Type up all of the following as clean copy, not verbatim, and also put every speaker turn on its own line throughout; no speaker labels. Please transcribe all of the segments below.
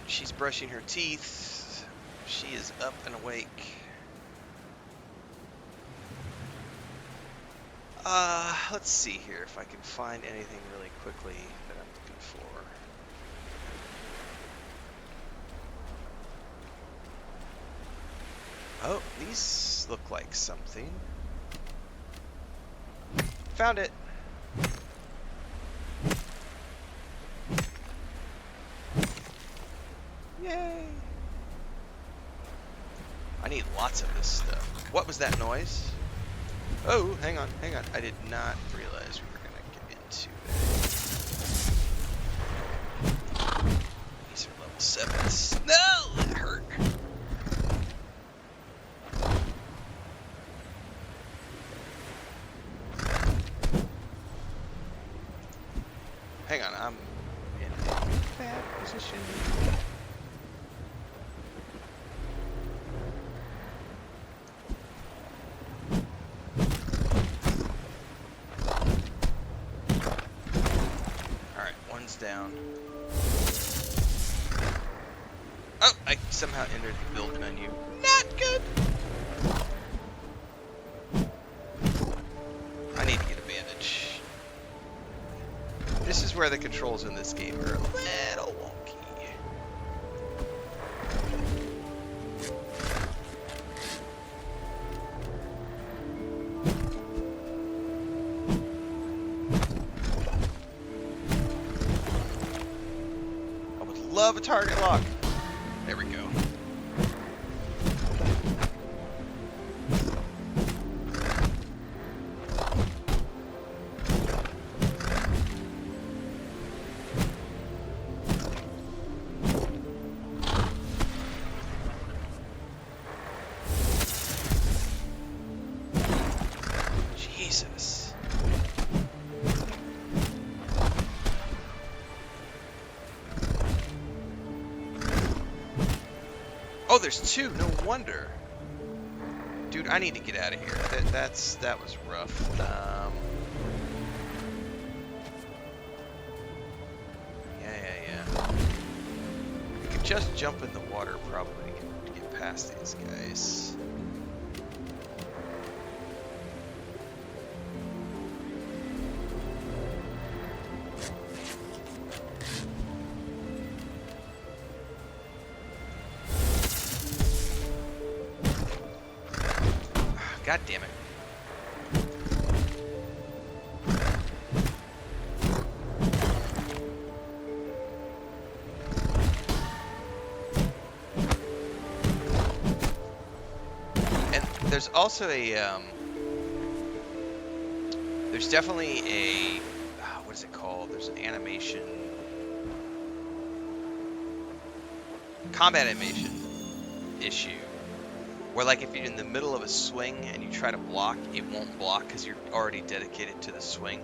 She's brushing her teeth. She is up and awake. Let's see here if I can find anything really quickly that I'm looking for. Oh, these look like something. Found it. Yay. I need lots of this stuff. What was that noise? Oh, hang on. I did not realize we were going to get into it. These are level 7s. No! That hurt. Hang on, I'm in a bad position. Alright, one's down. Oh, I somehow entered the build menu. Not good! I need to get a bandage. This is where the controls in this game are a little wonky. I would love a target lock. There we go. Jesus. Oh, there's two. No wonder. Dude, I need to get out of here. That was rough. Yeah. I could just jump in the water probably to get past these guys. God damn it. And there's also a, there's definitely a, what is it called? There's an animation, combat animation issue. Where, like, if you're in the middle of a swing and you try to block, it won't block because you're already dedicated to the swing.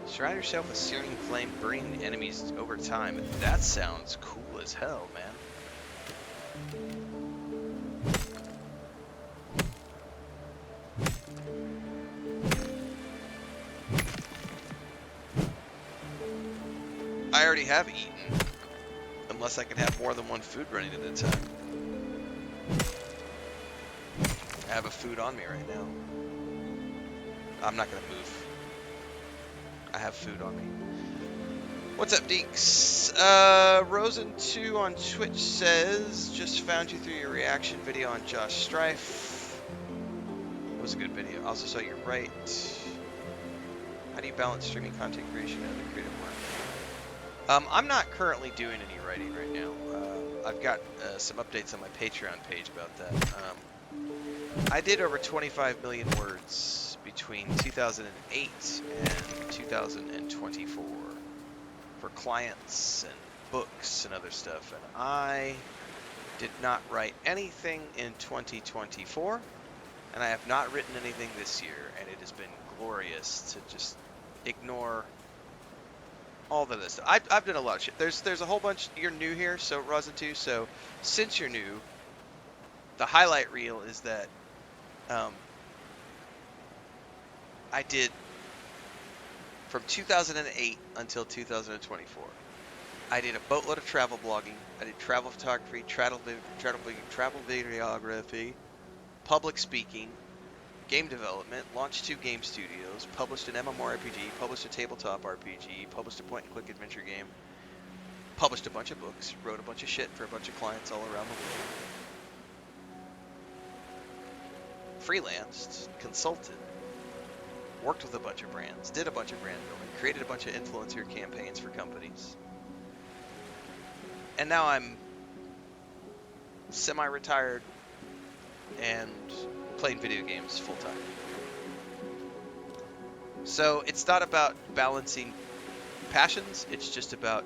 Surround yourself with searing flame, burning enemies over time. That sounds cool as hell, man. I already have eaten. Unless I can have more than one food running at a time. I have a food on me right now. I'm not gonna move. I have food on me. What's up, Deeks? Rosen2 on Twitch says, just found you through your reaction video on Josh Strife. It was a good video. Also saw you're right. How do you balance streaming content creation and other creative work? I'm not currently doing any writing right now. I've got some updates on my Patreon page about that. I did over 25 million words between 2008 and 2024 for clients and books and other stuff. And I did not write anything in 2024, and I have not written anything this year. And it has been glorious to just ignore all of this. I've done a lot of shit. There's a whole bunch. You're new here, so Rosen2. So since you're new, the highlight reel is that I did from 2008 until 2024. I did a boatload of travel blogging. I did travel photography, travel videography, public speaking, game development, launched 2 game studios, published an MMORPG, published a tabletop RPG, published a point-and-click adventure game, published a bunch of books, wrote a bunch of shit for a bunch of clients all around the world, freelanced, consulted, worked with a bunch of brands, did a bunch of brand building, created a bunch of influencer campaigns for companies. And now I'm semi-retired and playing video games full-time. So it's not about balancing passions, it's just about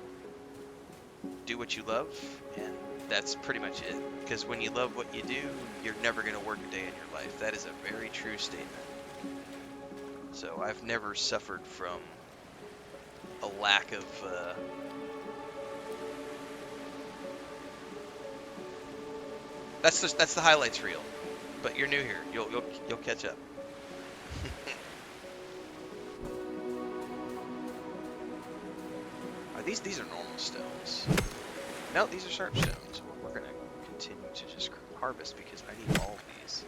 do what you love, and that's pretty much it. Because when you love what you do, you're never going to work a day in your life. That is a very true statement. So I've never suffered from a lack of that's the highlights reel. But you're new here. You'll catch up. These are normal stones. No, these are sharp stones. We're gonna continue to just harvest because I need all of these.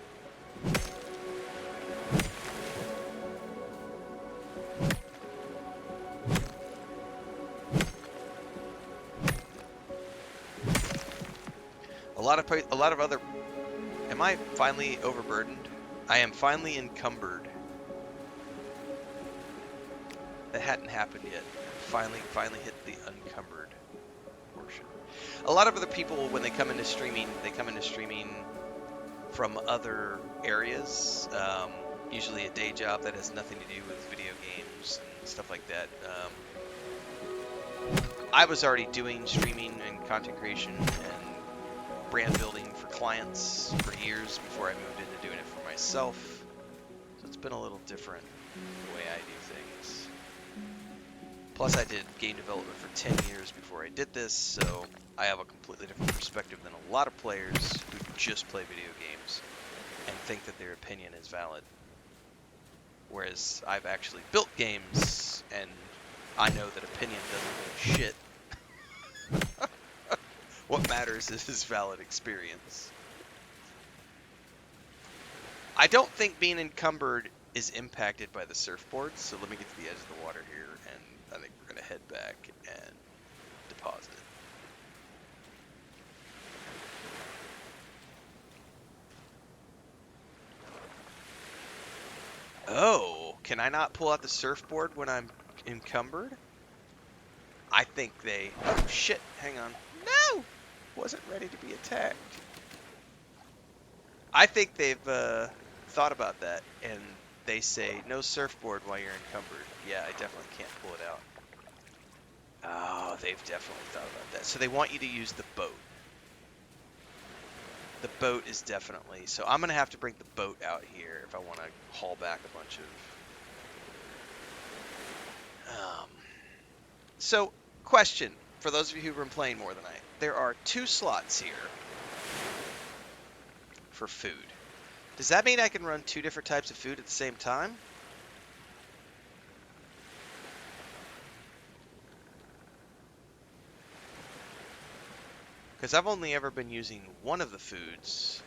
A lot of other. Am I finally overburdened? I am finally encumbered. That hadn't happened yet. Finally hit the unencumbered portion. A lot of other people, when they come into streaming, from other areas. Usually a day job that has nothing to do with video games and stuff like that. I was already doing streaming and content creation and brand building for clients for years before I moved into doing it for myself. So it's been a little different the way I do things. Plus I did game development for 10 years before I did this, so I have a completely different perspective than a lot of players who just play video games and think that their opinion is valid. Whereas I've actually built games and I know that opinion doesn't mean shit. What matters is valid experience. I don't think being encumbered is impacted by the surfboard, so let me get to the edge of the water here, and I think we're going to head back and deposit it. Oh, can I not pull out the surfboard when I'm encumbered? I think they... Oh, shit, hang on. No! Wasn't ready to be attacked. I think they've thought about that, and they say no surfboard while you're encumbered. Yeah, I definitely can't pull it out. Oh, they've definitely thought about that. So they want you to use the boat. The boat is definitely... So I'm going to have to bring the boat out here if I want to haul back a bunch of... So, question, for those of you who've been playing more than I... There are 2 slots here for food. Does that mean I can run 2 different types of food at the same time? Because I've only ever been using one of the foods.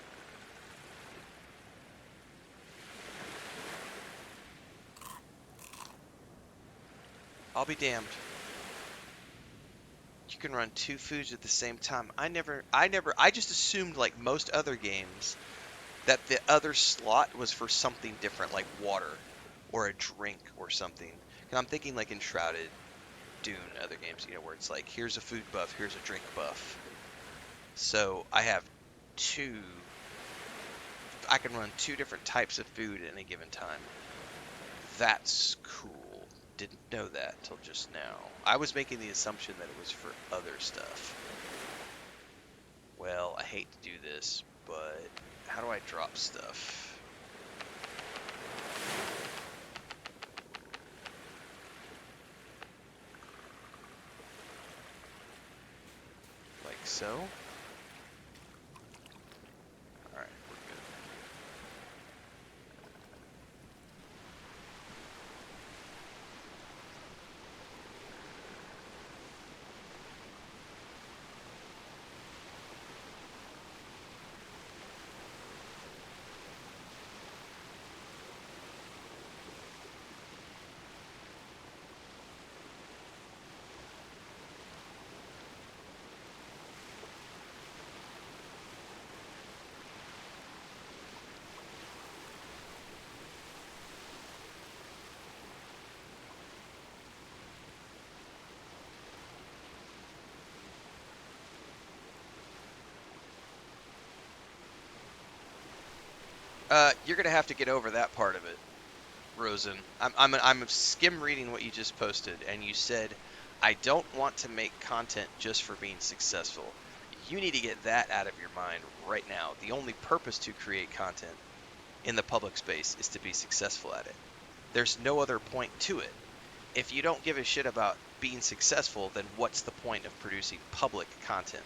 I'll be damned. You can run 2 foods at the same time. I just assumed, like most other games, that the other slot was for something different, like water or a drink or something. And I'm thinking like in Shrouded, Dune, other games, you know, where it's like, here's a food buff, here's a drink buff. So I have 2. I can run 2 different types of food at any given time. That's cool. Didn't know that till just now. I was making the assumption that it was for other stuff. Well, I hate to do this, but how do I drop stuff? Like so? Alright, we're good. You're gonna have to get over that part of it, Rosen. I'm skim reading what you just posted, and you said, "I don't want to make content just for being successful." You need to get that out of your mind right now. The only purpose to create content in the public space is to be successful at it. There's no other point to it. If you don't give a shit about being successful, then what's the point of producing public content?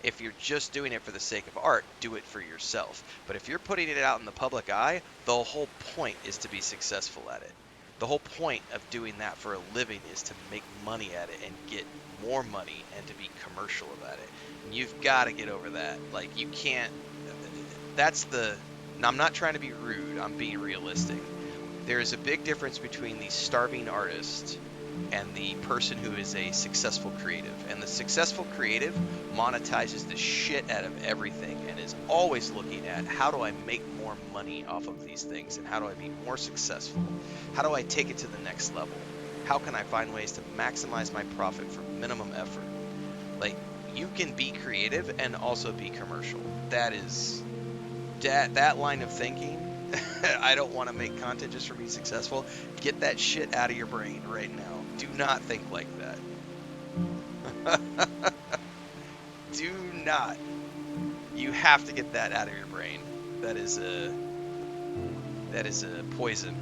If you're just doing it for the sake of art, do it for yourself. But if you're putting it out in the public eye, the whole point is to be successful at it. The whole point of doing that for a living is to make money at it and get more money and to be commercial about it. And you've got to get over that. Like, you can't. That's the. Now, I'm not trying to be rude, I'm being realistic. There is a big difference between the starving artist and the person who is a successful creative. And the successful creative monetizes the shit out of everything and is always looking at, how do I make more money off of these things, and how do I be more successful? How do I take it to the next level? How can I find ways to maximize my profit for minimum effort? Like, you can be creative and also be commercial. That line of thinking. I don't want to make content just for being successful. Get that shit out of your brain right now. Do not think like that. Do not. You have to get that out of your brain. That is a poison.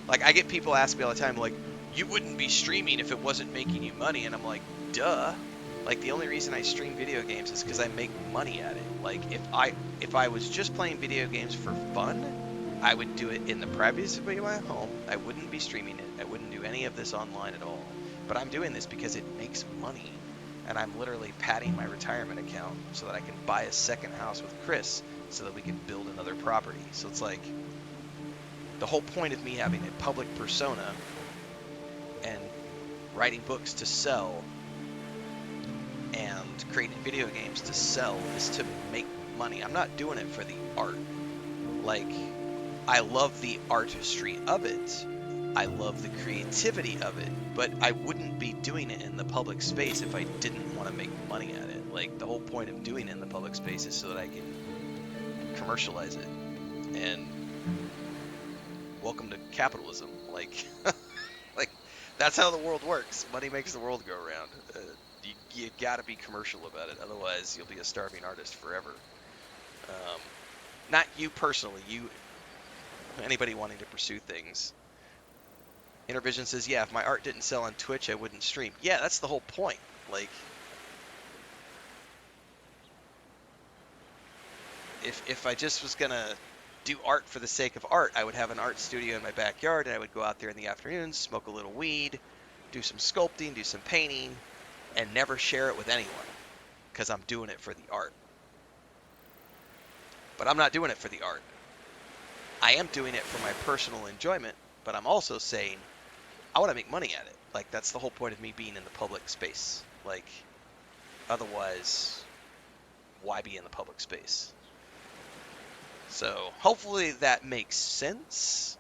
Like, I get people ask me all the time, like, you wouldn't be streaming if it wasn't making you money, and I'm like, duh. Like, the only reason I stream video games is because I make money at it. Like, if I was just playing video games for fun, I would do it in the privacy of my home. I wouldn't be streaming it. I wouldn't do any of this online at all. But I'm doing this because it makes money. And I'm literally padding my retirement account so that I can buy a second house with Chris so that we can build another property. So it's like, the whole point of me having a public persona and writing books to sell and creating video games to sell is to make money. I'm not doing it for the art. Like, I love the artistry of it. I love the creativity of it, but I wouldn't be doing it in the public space if I didn't want to make money at it. Like, the whole point of doing it in the public space is so that I can commercialize it. And welcome to capitalism. Like, like, that's how the world works. Money makes the world go around. You gotta be commercial about it, otherwise you'll be a starving artist forever. Not you personally, anybody wanting to pursue things. Intervision says, yeah, if my art didn't sell on Twitch, I wouldn't stream. Yeah, that's the whole point. Like, if I just was gonna do art for the sake of art, I would have an art studio in my backyard, and I would go out there in the afternoons, smoke a little weed, do some sculpting, do some painting, and never share it with anyone, because I'm doing it for the art. But I'm not doing it for the art. I am doing it for my personal enjoyment, but I'm also saying I want to make money at it. Like, that's the whole point of me being in the public space. Like, otherwise, why be in the public space? So, hopefully that makes sense.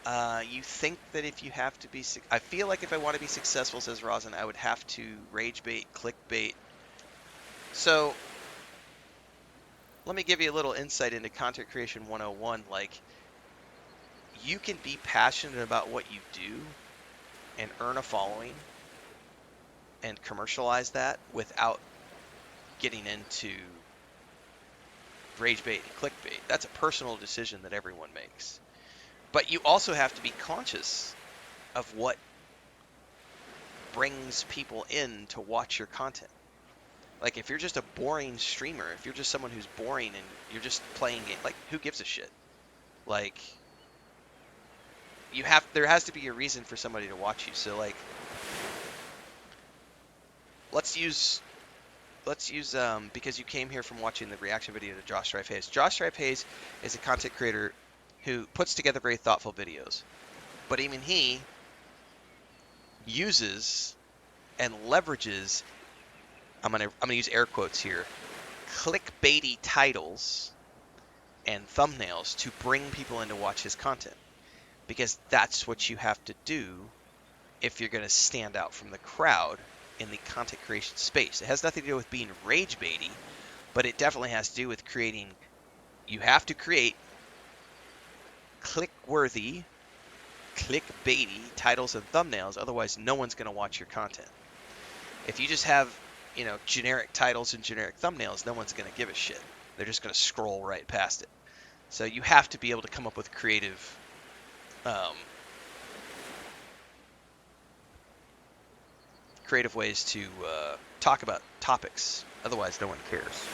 You think that if you have to be... I feel like if I want to be successful, says Rosin, I would have to rage bait, clickbait. So, let me give you a little insight into Content Creation 101. Like, you can be passionate about what you do and earn a following and commercialize that without getting into rage bait and clickbait. That's a personal decision that everyone makes. But you also have to be conscious of what brings people in to watch your content. Like, if you're just a boring streamer, if you're just someone who's boring and you're just playing it, like, who gives a shit? Like, there has to be a reason for somebody to watch you. So, like, let's use because you came here from watching the reaction video to Josh Strife Hayes. Josh Strife Hayes is a content creator who puts together very thoughtful videos, but even he uses and leverages, I'm gonna use air quotes here, clickbaity titles and thumbnails to bring people in to watch his content, because that's what you have to do if you're going to stand out from the crowd in the content creation space. It has nothing to do with being rage baity, but it definitely has to do with creating. You have to create click-worthy, clickbaity titles and thumbnails, otherwise no one's going to watch your content. If you just have, generic titles and generic thumbnails, no one's going to give a shit. They're just going to scroll right past it. So you have to be able to come up with creative ways to talk about topics. Otherwise, no one cares.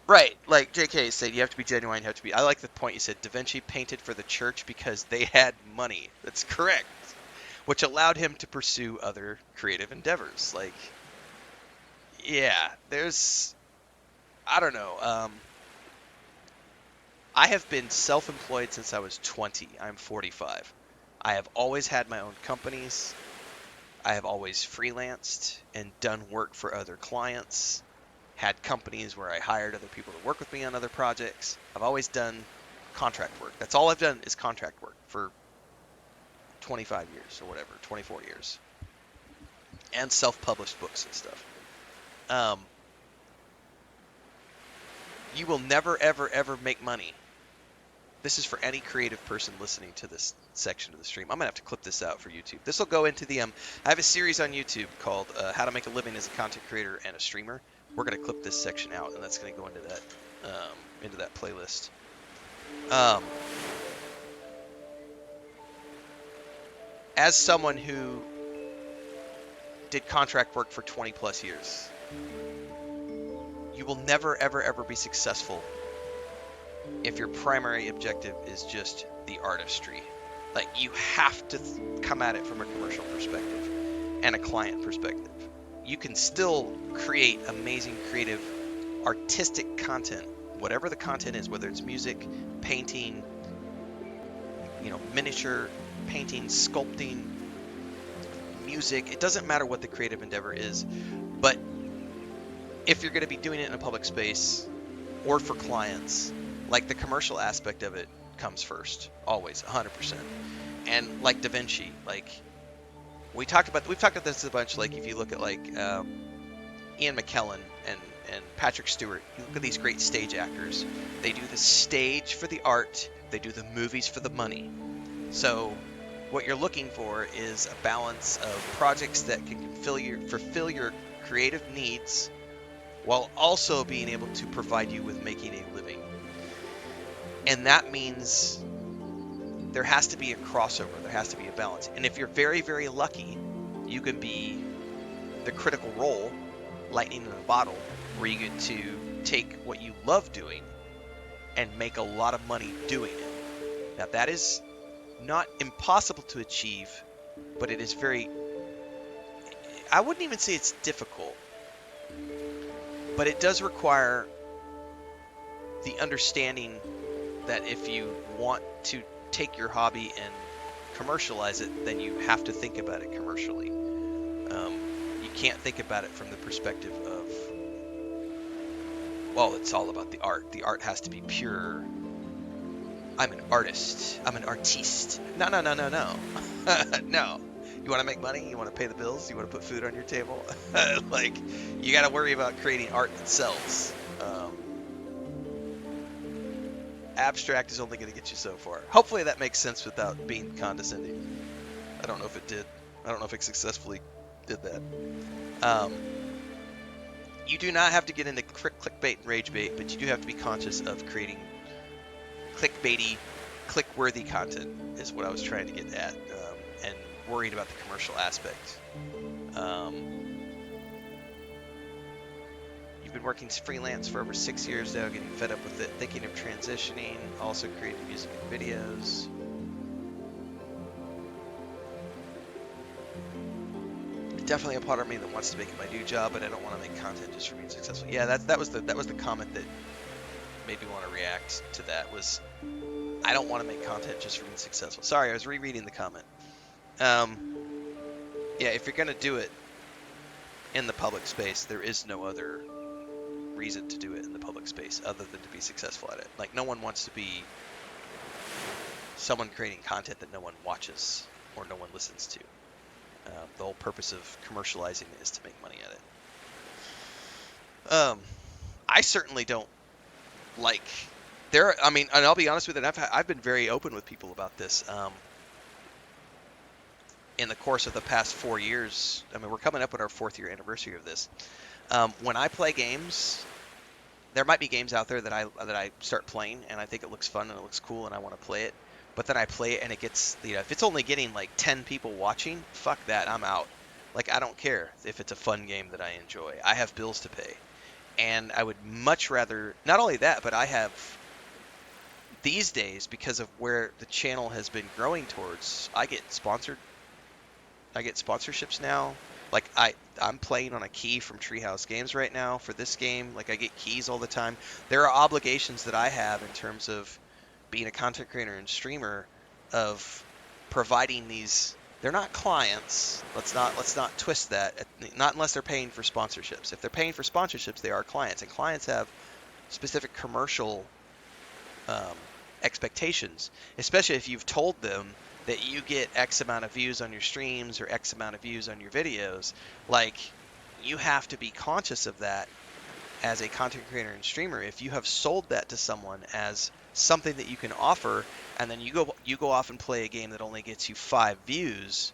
Right, like JK said, you have to be genuine. You have to be. I like the point you said. Da Vinci painted for the church because they had money. That's correct, which allowed him to pursue other creative endeavors. Like, yeah, there's. I don't know. I have been self-employed since I was 20. I'm 45. I have always had my own companies. I have always freelanced and done work for other clients. Had companies where I hired other people to work with me on other projects. I've always done contract work. That's all I've done is contract work for 25 years or whatever, 24 years. And self-published books and stuff. You will never, ever, ever make money. This is for any creative person listening to this section of the stream. I'm going to have to clip this out for YouTube. This will go into the... I have a series on YouTube called How to Make a Living as a Content Creator and a Streamer. We're going to clip this section out, and that's going to go into that playlist. As someone who did contract work for 20 plus years, you will never, ever, ever be successful if your primary objective is just the artistry. Like, you have to come at it from a commercial perspective and a client perspective. You can still create amazing, creative, artistic content, whatever the content is, whether it's music, painting, miniature painting, sculpting, music. It doesn't matter what the creative endeavor is, but if you're going to be doing it in a public space or for clients, like, the commercial aspect of it comes first, always, 100%. And like Da Vinci, like, we've talked about this a bunch. Like, if you look at Ian McKellen and Patrick Stewart, you look at these great stage actors. They do the stage for the art. They do the movies for the money. So what you're looking for is a balance of projects that can fulfill your creative needs while also being able to provide you with making a living. And that means there has to be a crossover. There has to be a balance. And if you're very, very lucky, you can be the critical role, lightning in a bottle, where you get to take what you love doing and make a lot of money doing it. Now, that is not impossible to achieve, but it is I wouldn't even say it's difficult, but it does require the understanding that if you want to take your hobby and commercialize it, then you have to think about it commercially. You can't think about it from the perspective of, well, it's all about the art. The art has to be pure. I'm an artist. I'm an artiste. No. No. You want to make money? You want to pay the bills? You want to put food on your table? Like, you got to worry about creating art that sells. Abstract is only going to get you so far. Hopefully that makes sense without being condescending. I don't know if it did. I don't know if it successfully did that. You do not have to get into clickbait and rage bait, but you do have to be conscious of creating clickbaity, click-worthy content is what I was trying to get at, and worried about the commercial aspect. You've been working freelance for over 6 years now, getting fed up with it, thinking of transitioning, also creating music and videos. Definitely a part of me that wants to make it my new job, but I don't want to make content just for being successful. Yeah, that was the comment that made me want to react to that. Was I don't want to make content just for being successful. Sorry, I was rereading the comment. Yeah, if you're gonna do it in the public space, there is no other reason to do it in the public space other than to be successful at it. Like, no one wants to be someone creating content that no one watches or no one listens to. The whole purpose of commercializing it is to make money at it. I certainly don't like there. I mean, and I'll be honest with you, I've been very open with people about this. In the course of the past 4 years, I mean, we're coming up on our 4th-year anniversary of this. When I play games, there might be games out there that I start playing and I think it looks fun and it looks cool and I want to play it. But then I play it and it gets, if it's only getting like 10 people watching, fuck that, I'm out. Like, I don't care if it's a fun game that I enjoy. I have bills to pay. And I would much rather, not only that, but I have, these days, because of where the channel has been growing towards, I get sponsorships now. Like, I'm playing on a key from Treehouse Games right now for this game. Like, I get keys all the time. There are obligations that I have in terms of being a content creator and streamer of providing these. They're not clients. Let's not twist that. Not unless they're paying for sponsorships. If they're paying for sponsorships, they are clients, and clients have specific commercial um, expectations, especially if you've told them that you get X amount of views on your streams or X amount of views on your videos. Like, you have to be conscious of that as a content creator and streamer. If you have sold that to someone as something that you can offer, and then you go off and play a game that only gets you 5 views,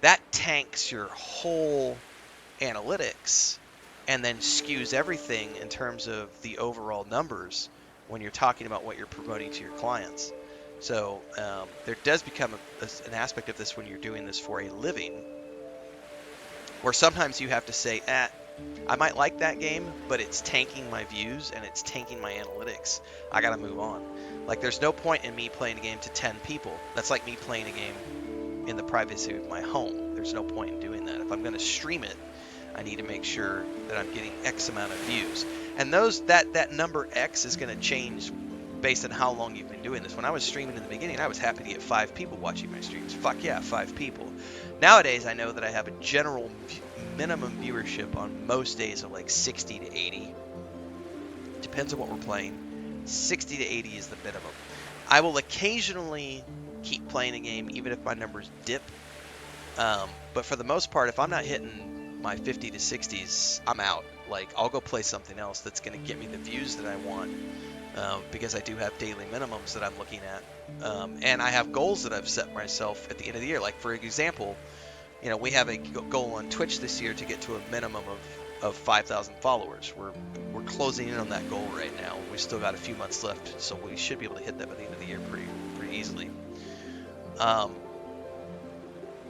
that tanks your whole analytics and then skews everything in terms of the overall numbers when you're talking about what you're promoting to your clients. So there does become an aspect of this when you're doing this for a living, where sometimes you have to say, I might like that game, but it's tanking my views and it's tanking my analytics. I gotta move on. Like, there's no point in me playing a game to 10 people. That's like me playing a game in the privacy of my home. There's no point in doing that. If I'm gonna stream it, I need to make sure that I'm getting X amount of views. And that number X is going to change based on how long you've been doing this. When I was streaming in the beginning, I was happy to get 5 people watching my streams. Fuck yeah, 5 people. Nowadays, I know that I have a general minimum viewership on most days of like 60 to 80. Depends on what we're playing. 60 to 80 is the minimum. I will occasionally keep playing a game even if my numbers dip. But for the most part, if I'm not hitting my 50 to 60s, I'm out. Like, I'll go play something else that's going to get me the views that I want, because I do have daily minimums that I'm looking at, and I have goals that I've set myself at the end of the year. Like, for example, we have a goal on Twitch this year to get to a minimum of 5,000 followers. We're closing in on that goal right now. We still got a few months left, so we should be able to hit that by the end of the year pretty easily.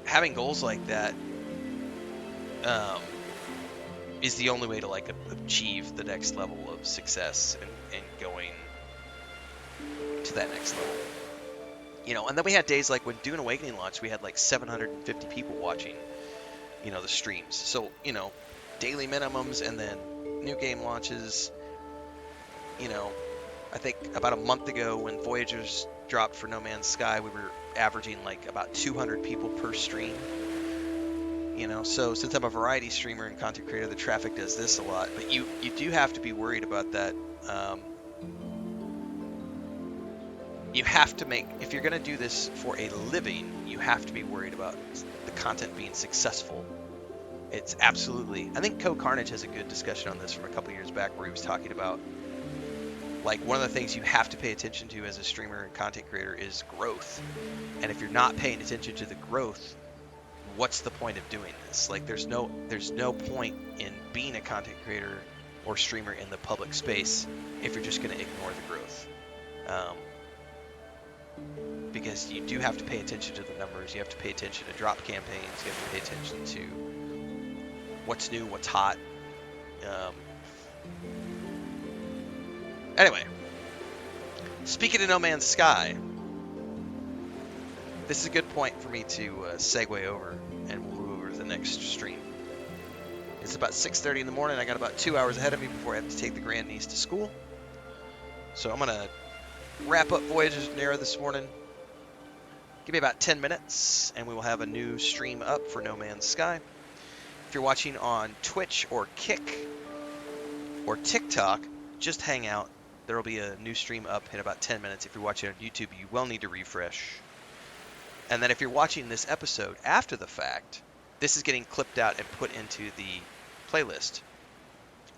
Having goals like that is the only way to like achieve the next level of success and going to that next level. And then we had days like when Dune Awakening launched, we had like 750 people watching, the streams. So, daily minimums, and then new game launches. I think about a month ago when Voyagers dropped for No Man's Sky, we were averaging like about 200 people per stream. So since I'm a variety streamer and content creator, the traffic does this a lot. But you do have to be worried about that. You have to if you're going to do this for a living, you have to be worried about the content being successful. It's absolutely. I think Co Carnage has a good discussion on this from a couple years back, where he was talking about, like, one of the things you have to pay attention to as a streamer and content creator is growth. And if you're not paying attention to the growth, what's the point of doing this? Like, there's no point in being a content creator or streamer in the public space if you're just going to ignore the growth. Because you do have to pay attention to the numbers. You have to pay attention to drop campaigns. You have to pay attention to what's new, what's hot. Anyway, speaking of No Man's Sky, this is a good point for me to segue over, and we'll move over to the next stream. It's about 6:30 in the morning. I got about 2 hours ahead of me before I have to take the grandniece to school. So I'm going to wrap up Voyagers of Nera this morning. Give me about 10 minutes, and we will have a new stream up for No Man's Sky. If you're watching on Twitch or Kick or TikTok, just hang out. There will be a new stream up in about 10 minutes. If you're watching on YouTube, you will need to refresh. And then if you're watching this episode after the fact, this is getting clipped out and put into the playlist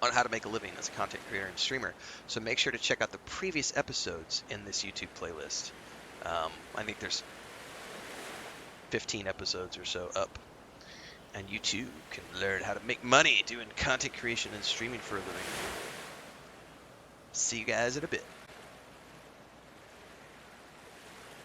on how to make a living as a content creator and streamer. So make sure to check out the previous episodes in this YouTube playlist. I think there's 15 episodes or so up. And you too can learn how to make money doing content creation and streaming for a living. See you guys in a bit.